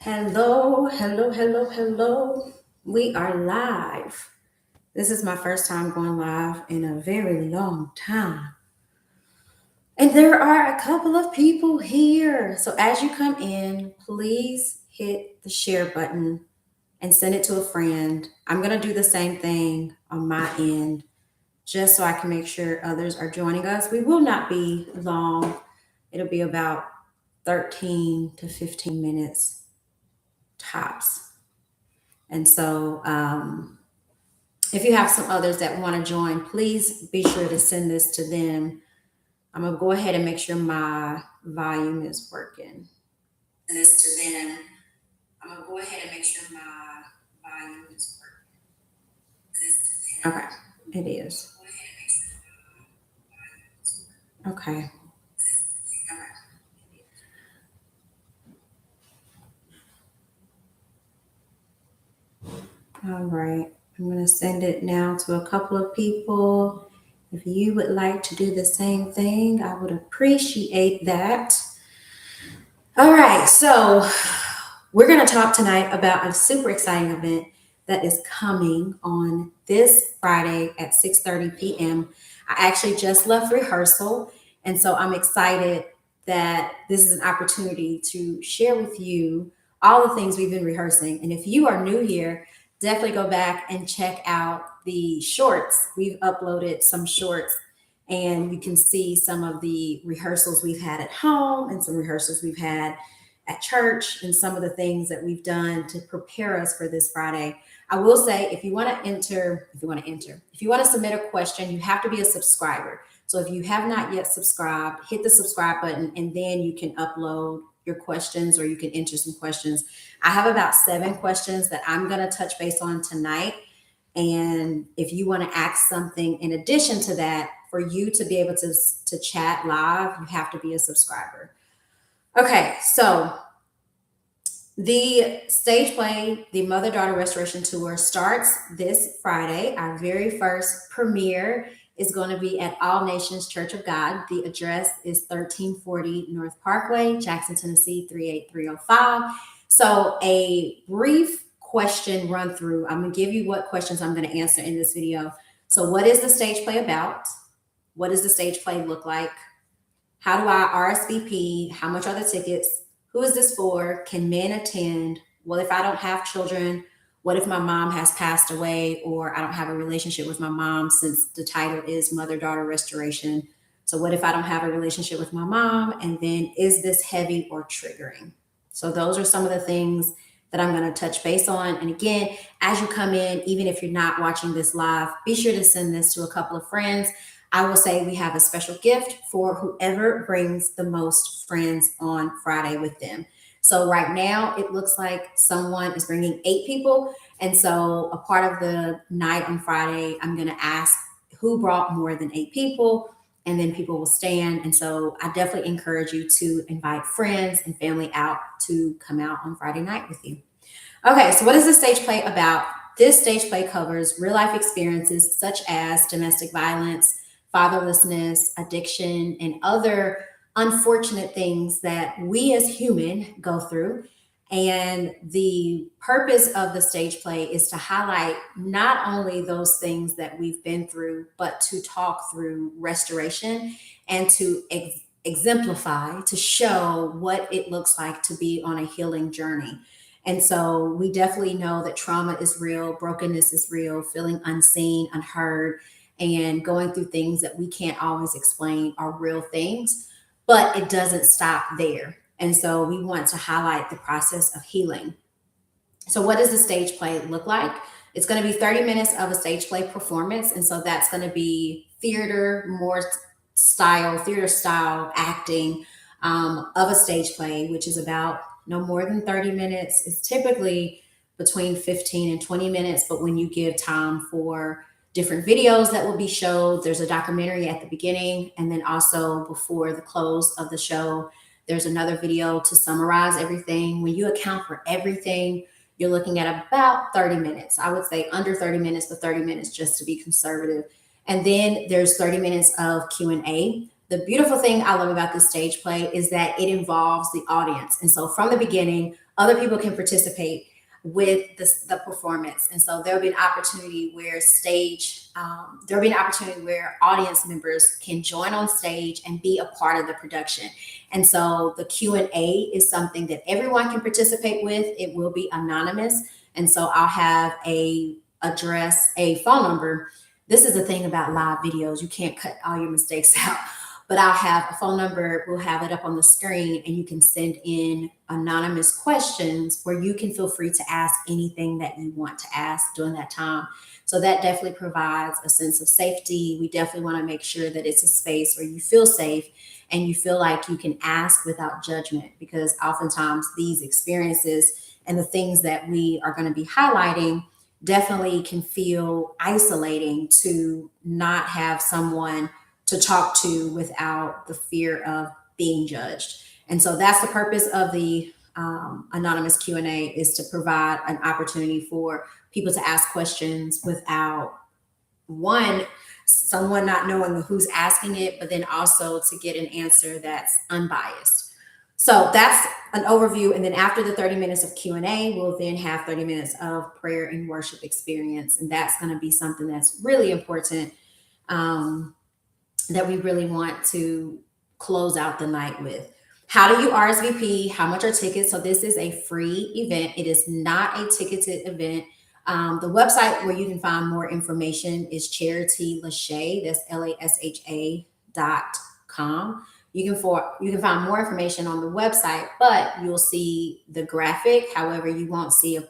Hello, hello, hello, hello. We are live. This is my first time going live in a very long time. And there are a couple of people here. So as you come in, please hit the share button and send it to a friend. I'm going to do the same thing on my end just so I can make sure others are joining us. We will not be long, it'll be about 13 to 15 minutes tops. And so, if you have some others that want to join, please be sure to send this to them. I'm going to go ahead and make sure my volume is working. Send this to them. I'm going to go ahead and make sure my volume is working. Okay, it is. Okay. All right. I'm going to send it now to a couple of people. If you would like to do the same thing, I would appreciate that. All right. So, we're going to talk tonight about a super exciting event that is coming on this Friday at 6:30 p.m. I actually just left rehearsal, and so I'm excited that this is an opportunity to share with you all the things we've been rehearsing. And if you are new here, definitely go back and check out the shorts. We've uploaded some shorts, and you can see some of the rehearsals we've had at home and some rehearsals we've had at church and some of the things that we've done to prepare us for this Friday. I will say, if you want to submit a question, you have to be a subscriber. So if you have not yet subscribed, hit the subscribe button and then you can upload your questions or you can enter some questions. I have about 7 questions that I'm going to touch base on tonight. And if you want to ask something in addition to that, for you to be able to chat live, you have to be a subscriber. Okay, so the stage play, the Mother Daughter Restoration Tour, starts this Friday. Our very first premiere is going to be at All Nations Church of God. The address is 1340 North Parkway, Jackson, Tennessee 38305. So, a brief question run through. I'm going to give you what questions I'm going to answer in this video. So, what is the stage play about? What does the stage play look like? How do I RSVP? How much are the tickets? Who is this for? Can men attend? Well, if I don't have children, what if my mom has passed away or I don't have a relationship with my mom, since the title is Mother Daughter Restoration? So, what if I don't have a relationship with my mom? And then, is this heavy or triggering? So, those are some of the things that I'm going to touch base on. And again, as you come in, even if you're not watching this live, be sure to send this to a couple of friends. I will say we have a special gift for whoever brings the most friends on Friday with them. So right now it looks like someone is bringing 8 people. And so a part of the night on Friday, I'm going to ask who brought more than 8 people, and then people will stand. And so I definitely encourage you to invite friends and family out to come out on Friday night with you. Okay, so what is the stage play about? This stage play covers real life experiences such as domestic violence, fatherlessness, addiction, and other unfortunate things that we as human go through. And the purpose of the stage play is to highlight not only those things that we've been through, but to talk through restoration and to exemplify, to show what it looks like to be on a healing journey. And so we definitely know that trauma is real, brokenness is real, feeling unseen, unheard, and going through things that we can't always explain are real things, but it doesn't stop there. And so we want to highlight the process of healing. So, what does the stage play look like? It's going to be 30 minutes of a stage play performance. And so that's going to be theater style acting of a stage play, which is about no more than 30 minutes. It's typically between 15 and 20 minutes, but when you give time for different videos that will be showed, there's a documentary at the beginning, and then also before the close of the show, there's another video to summarize everything. When you account for everything, you're looking at about 30 minutes. I would say under 30 minutes, but 30 minutes just to be conservative. And then there's 30 minutes of Q&A. The beautiful thing I love about this stage play is that it involves the audience. And so from the beginning other people can participate with the performance. And so there'll be an opportunity where there'll be an opportunity where audience members can join on stage and be a part of the production. And so the Q&A is something that everyone can participate with. It will be anonymous. And so I'll have a phone number. This is the thing about live videos. You can't cut all your mistakes out, but I'll have a phone number. We'll have it up on the screen, and you can send in anonymous questions where you can feel free to ask anything that you want to ask during that time. So that definitely provides a sense of safety. We definitely want to make sure that it's a space where you feel safe and you feel like you can ask without judgment, because oftentimes these experiences and the things that we are going to be highlighting definitely can feel isolating to not have someone to talk to without the fear of being judged. And so that's the purpose of the anonymous Q&A, is to provide an opportunity for people to ask questions without someone not knowing who's asking it, but then also to get an answer that's unbiased. So that's an overview. And then after the 30 minutes of Q&A, we'll then have 30 minutes of prayer and worship experience. And that's going to be something that's really important, that we really want to close out the night with. How do you RSVP? How much are tickets? So this is a free event. It is not a ticketed event. The website where you can find more information is Charity Lasha. That's LASHA.com. You can find more information on the website, but you'll see the graphic. However, you won't see a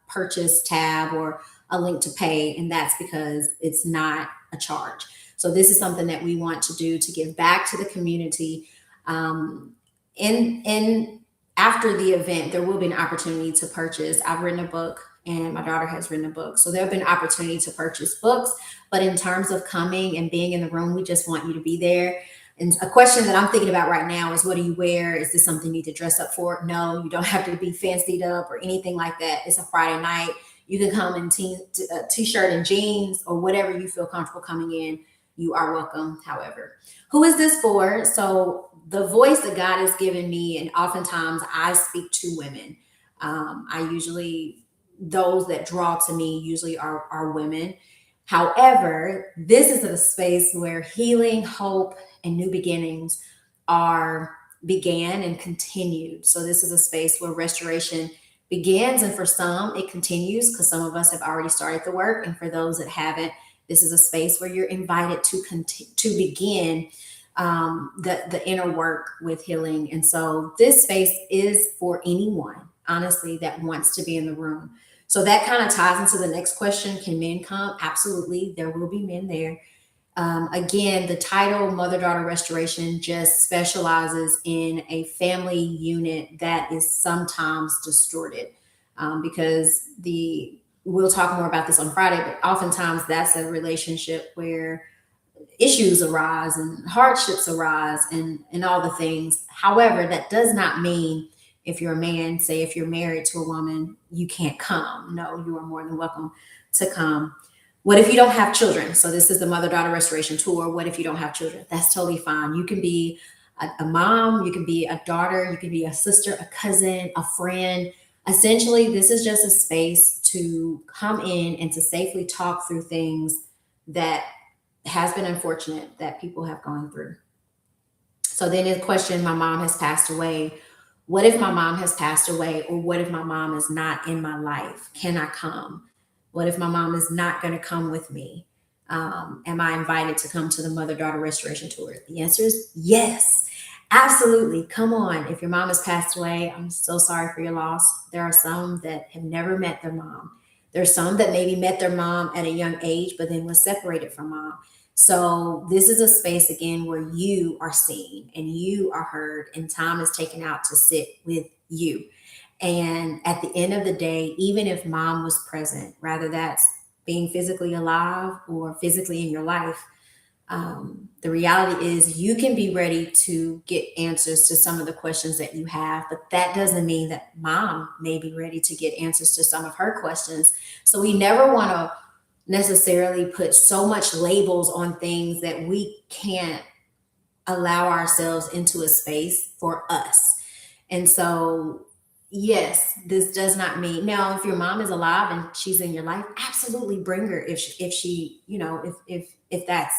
purchase tab or a link to pay, and that's because it's not a charge. So this is something that we want to do to give back to the community. In after the event, there will be an opportunity to purchase. I've written a book, and my daughter has written a book. So there'll be an opportunity to purchase books. But in terms of coming and being in the room, we just want you to be there. And a question that I'm thinking about right now is, what do you wear? Is this something you need to dress up for? No, you don't have to be fancied up or anything like that. It's a Friday night. You can come in t-shirt and jeans or whatever you feel comfortable coming in. You are welcome, however. Who is this for? So the voice that God has given me, and oftentimes I speak to women. Those that draw to me usually are women. However, this is a space where healing, hope, and new beginnings began and continued. So this is a space where restoration begins, and for some it continues, because some of us have already started the work, and for those that haven't, this is a space where you're invited to begin the inner work with healing. And so this space is for anyone, honestly, that wants to be in the room. So that kind of ties into the next question. Can men come? Absolutely. There will be men there. Again, the title Mother-Daughter Restoration just specializes in a family unit that is sometimes distorted, because we'll talk more about this on Friday, but oftentimes that's a relationship where issues arise and hardships arise and all the things. However, that does not mean if you're a man, say if you're married to a woman, you can't come. No, you are more than welcome to come. What if you don't have children? So this is the Mother-Daughter Restoration Tour. What if you don't have children? That's totally fine. You can be a mom, you can be a daughter, you can be a sister, a cousin, a friend. Essentially, this is just a space to come in and to safely talk through things that has been unfortunate that people have gone through. So then the question, my mom has passed away. What if my mom has passed away? Or what if my mom is not in my life? Can I come? What if my mom is not going to come with me? Am I invited to come to the Mother-Daughter Restoration Tour? The answer is yes, absolutely. Come on. If your mom has passed away, I'm so sorry for your loss. There are some that have never met their mom. There's some that maybe met their mom at a young age, but then was separated from mom. So this is a space, again, where you are seen and you are heard, and time is taken out to sit with you. And at the end of the day, even if mom was present, rather that's being physically alive or physically in your life, the reality is you can be ready to get answers to some of the questions that you have, but that doesn't mean that mom may be ready to get answers to some of her questions. So we never want to necessarily put so much labels on things that we can't allow ourselves into a space for us. And so yes, this does not mean now if your mom is alive and she's in your life, absolutely bring her if she, if that's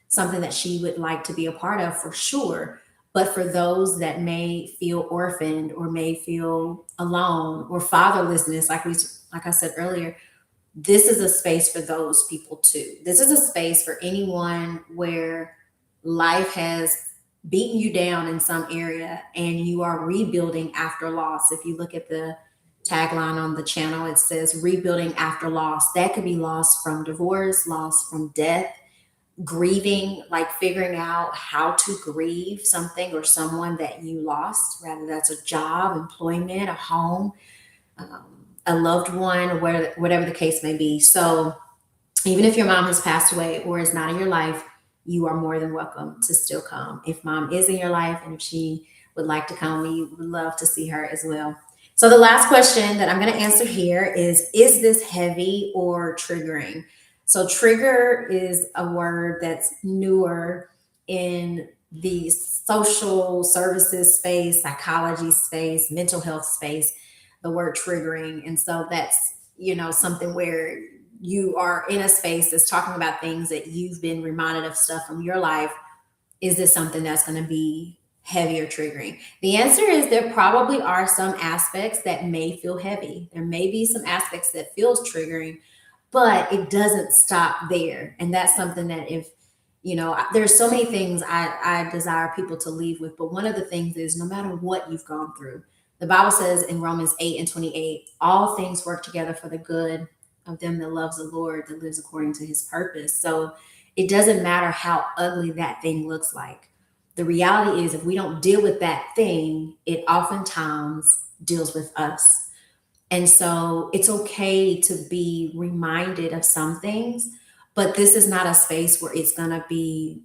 something that she would like to be a part of for sure. But for those that may feel orphaned or may feel alone or fatherlessness, like I said earlier, this is a space for those people too. This is a space for anyone where life has beaten you down in some area and you are rebuilding after loss. If you look at the tagline on the channel, it says rebuilding after loss. That could be loss from divorce, loss from death, grieving, like figuring out how to grieve something or someone that you lost, whether that's a job, employment, a home, a loved one, or whatever the case may be. So even if your mom has passed away or is not in your life, you are more than welcome to still come. If mom is in your life and if she would like to come, we would love to see her as well. So the last question that I'm going to answer here is this heavy or triggering? So trigger is a word that's newer in the social services space, psychology space, mental health space, the word triggering. And so that's, something where you are in a space that's talking about things that you've been reminded of stuff from your life. Is this something that's going to be heavy or triggering? The answer is there probably are some aspects that may feel heavy. There may be some aspects that feels triggering, but it doesn't stop there. And that's something that if, there's so many things I desire people to leave with, but one of the things is no matter what you've gone through, the Bible says in Romans 8:28, all things work together for the good of them that loves the Lord, that lives according to his purpose. So it doesn't matter how ugly that thing looks like. The reality is, if we don't deal with that thing, it oftentimes deals with us. And so it's okay to be reminded of some things, but this is not a space where it's going to be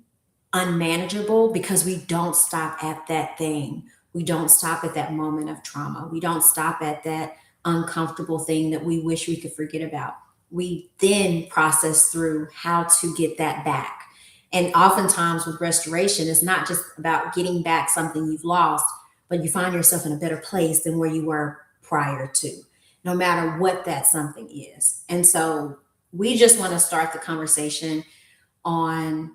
unmanageable because we don't stop at that thing. We don't stop at that moment of trauma. We don't stop at that uncomfortable thing that we wish we could forget about. We then process through how to get that back. And oftentimes with restoration, it's not just about getting back something you've lost, but you find yourself in a better place than where you were prior to, no matter what that something is. And so we just want to start the conversation on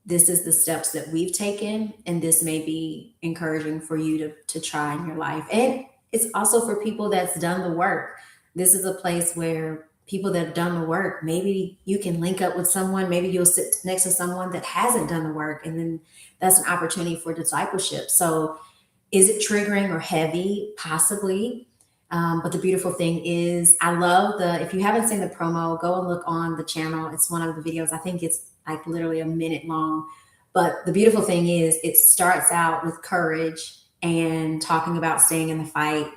this is the steps that we've taken, and this may be encouraging for you to try in your life. And it's also for people that's done the work. This is a place where people that have done the work, maybe you can link up with someone, maybe you'll sit next to someone that hasn't done the work, and then that's an opportunity for discipleship. So is it triggering or heavy? Possibly. But the beautiful thing is, I love if you haven't seen the promo, go and look on the channel. It's one of the videos. I think it's like literally a minute long. But the beautiful thing is, it starts out with courage and talking about staying in the fight.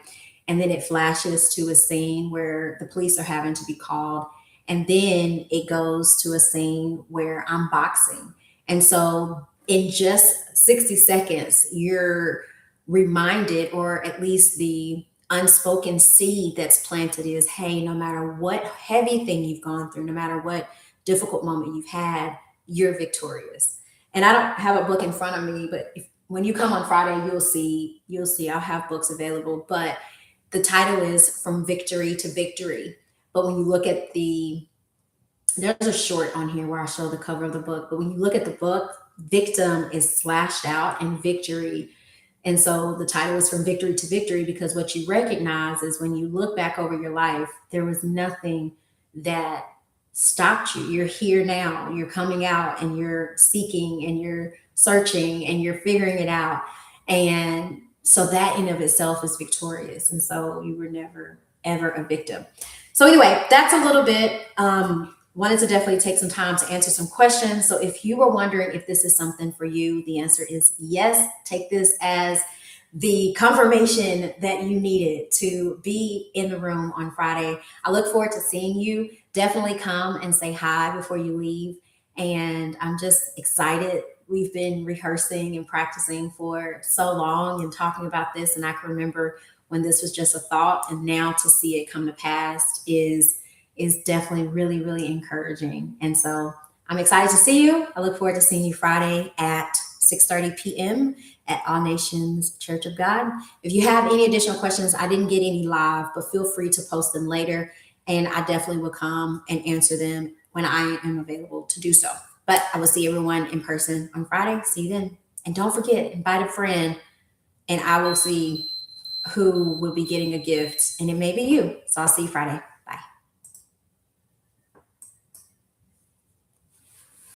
And then it flashes to a scene where the police are having to be called. And then it goes to a scene where I'm boxing. And so in just 60 seconds, you're reminded, or at least the unspoken seed that's planted is, hey, no matter what heavy thing you've gone through, no matter what difficult moment you've had, you're victorious. And I don't have a book in front of me, but when you come on Friday, you'll see I'll have books available. But the title is From Victory to Victory. But when you look at there's a short on here where I show the cover of the book. But when you look at the book, victim is slashed out and victory. And so the title is From Victory to Victory, because what you recognize is when you look back over your life, there was nothing that stopped you. You're here now, you're coming out and you're seeking and you're searching and you're figuring it out. And so that in of itself is victorious. And so you were never, ever a victim. So anyway, that's a little bit, wanted to definitely take some time to answer some questions. So if you were wondering if this is something for you, the answer is yes. Take this as the confirmation that you needed to be in the room on Friday. I look forward to seeing you. Definitely come and say hi before you leave. And I'm just excited. We've been rehearsing and practicing for so long and talking about this. And I can remember when this was just a thought, and now to see it come to pass is definitely really, really encouraging. And so I'm excited to see you. I look forward to seeing you Friday at 6:30 p.m. at All Nations Church of God. If you have any additional questions, I didn't get any live, but feel free to post them later, and I definitely will come and answer them when I am available to do so. But I will see everyone in person on Friday. See you then. And don't forget, invite a friend, and I will see who will be getting a gift, and it may be you. So I'll see you Friday.